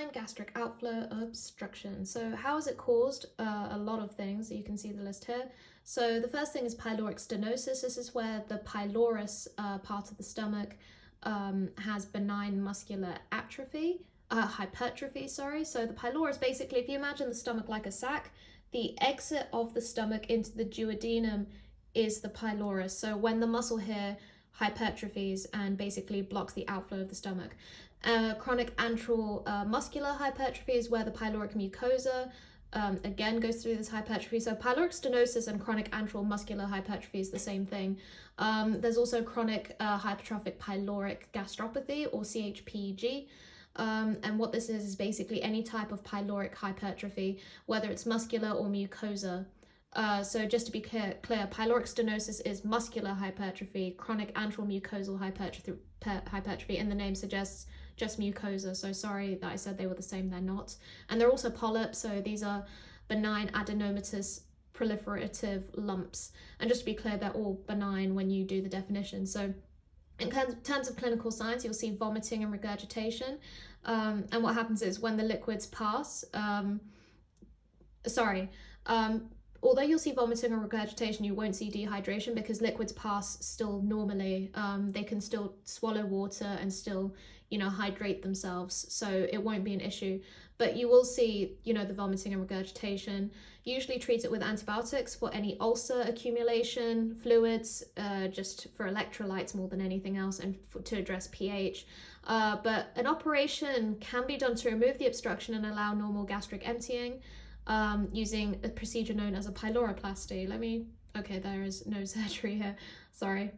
benign gastric outflow obstruction. So how is it caused? A lot of things. You can see the list here. So the first thing is pyloric stenosis. This is where the pylorus part of the stomach has benign muscular hypertrophy, sorry. So the pylorus, basically, if you imagine the stomach like a sac, the exit of the stomach into the duodenum is the pylorus. So when the muscle here hypertrophies and basically blocks the outflow of the stomach. Chronic antral muscular hypertrophy is where the pyloric mucosa again goes through this hypertrophy. So pyloric stenosis and chronic antral muscular hypertrophy is the same thing. There's also chronic hypertrophic pyloric gastropathy, or CHPG. And what this is basically any type of pyloric hypertrophy, whether it's muscular or mucosa. So just to be clear, pyloric stenosis is muscular hypertrophy, chronic antral mucosal hypertrophy, and the name suggests just mucosa. So sorry that I said they were the same, they're not. And they're also polyps, so these are benign adenomatous proliferative lumps. And just to be clear, they're all benign when you do the definition. So in terms of clinical signs, you'll see vomiting and regurgitation. And what happens is when the liquids pass, although you'll see vomiting or regurgitation, you won't see dehydration because liquids pass still normally. They can still swallow water and still, hydrate themselves. So it won't be an issue. But you will see, the vomiting and regurgitation. Usually treat it with antibiotics for any ulcer accumulation, fluids, just for electrolytes more than anything else, and to address pH. But an operation can be done to remove the obstruction and allow normal gastric emptying. Using a procedure known as a pyloroplasty. Okay, there is no surgery here, sorry.